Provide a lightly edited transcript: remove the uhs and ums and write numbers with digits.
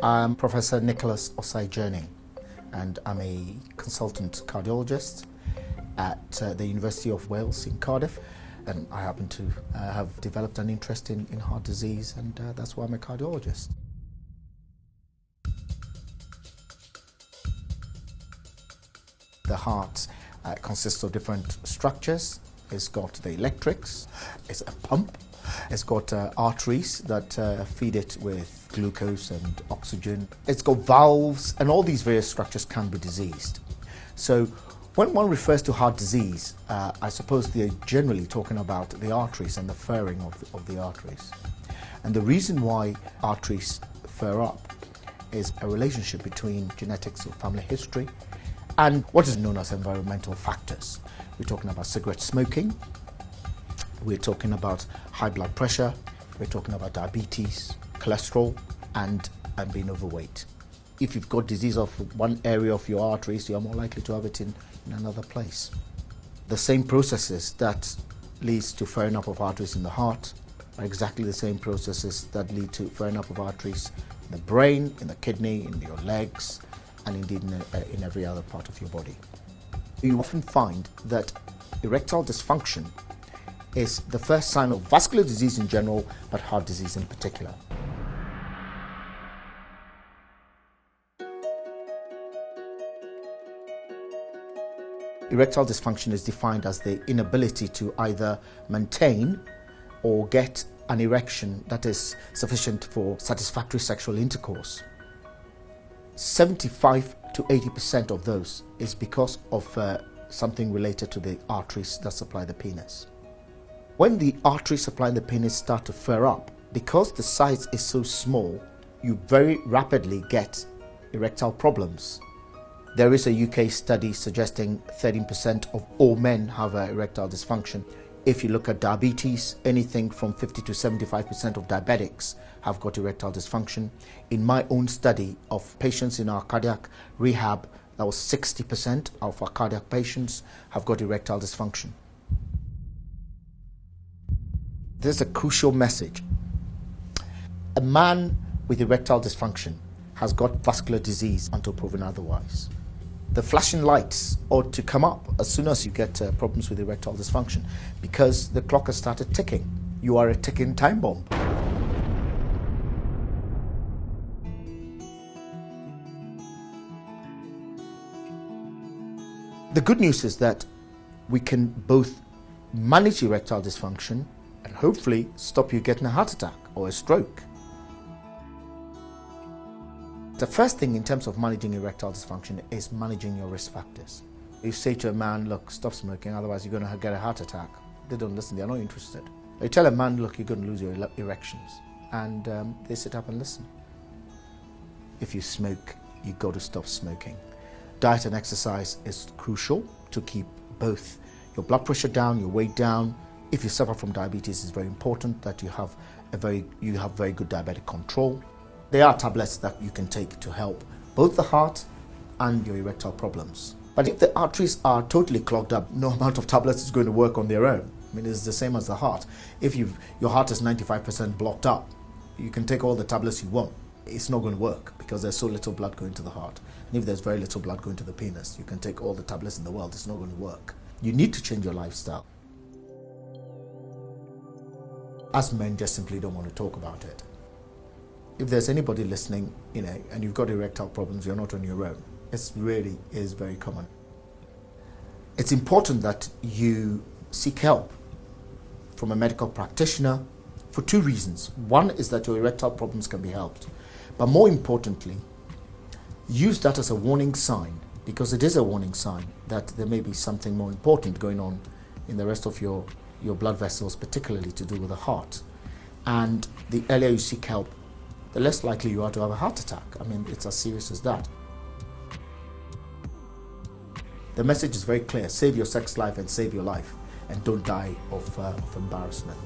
I'm Professor Nicholas Osei-Journey, and I'm a consultant cardiologist at the University of Wales in Cardiff, and I happen to have developed an interest in heart disease, and that's why I'm a cardiologist. The heart consists of different structures. It's got the electrics, it's a pump, it's got arteries that feed it with glucose and oxygen. It's got valves, and all these various structures can be diseased. So when one refers to heart disease, I suppose they're generally talking about the arteries and the furring of the arteries. And the reason why arteries fur up is a relationship between genetics or family history and what is known as environmental factors. We're talking about cigarette smoking, we're talking about high blood pressure, we're talking about diabetes, cholesterol, and being overweight. If you've got disease of one area of your arteries, you're more likely to have it in another place. The same processes that leads to furring up of arteries in the heart are exactly the same processes that lead to furring up of arteries in the brain, in the kidney, in your legs, and indeed in every other part of your body. You often find that erectile dysfunction is the first sign of vascular disease in general, but heart disease in particular. Erectile dysfunction is defined as the inability to either maintain or get an erection that is sufficient for satisfactory sexual intercourse. 75 to 80% of those is because of something related to the arteries that supply the penis. When the arteries supplying the penis start to fur up, because the size is so small, you very rapidly get erectile problems. There is a UK study suggesting 13% of all men have erectile dysfunction. If you look at diabetes, anything from 50 to 75% of diabetics have got erectile dysfunction. In my own study of patients in our cardiac rehab, that was 60% of our cardiac patients have got erectile dysfunction. There's a crucial message. A man with erectile dysfunction has got vascular disease until proven otherwise. The flashing lights ought to come up as soon as you get problems with erectile dysfunction, because the clock has started ticking. You are a ticking time bomb. The good news is that we can both manage erectile dysfunction and hopefully stop you getting a heart attack or a stroke. The first thing in terms of managing erectile dysfunction is managing your risk factors. You say to a man, look, stop smoking, otherwise you're going to get a heart attack. They don't listen, they're not interested. You tell a man, look, you're going to lose your erections, and they sit up and listen. If you smoke, you've got to stop smoking. Diet and exercise is crucial to keep both your blood pressure down, your weight down. If you suffer from diabetes, it's very important that you have very good diabetic control. There are tablets that you can take to help both the heart and your erectile problems. But if the arteries are totally clogged up, no amount of tablets is going to work on their own. I mean, it's the same as the heart. If your heart is 95% blocked up, you can take all the tablets you want. It's not going to work because there's so little blood going to the heart. And if there's very little blood going to the penis, you can take all the tablets in the world, it's not going to work. You need to change your lifestyle. Us men just simply don't want to talk about it. If there's anybody listening, and you've got erectile problems, you're not on your own. It really is very common. It's important that you seek help from a medical practitioner for two reasons. One is that your erectile problems can be helped. But more importantly, use that as a warning sign, because it is a warning sign that there may be something more important going on in the rest of your blood vessels, particularly to do with the heart. And the earlier you seek help, the less likely you are to have a heart attack. I mean, it's as serious as that. The message is very clear. Save your sex life and save your life, and don't die of embarrassment.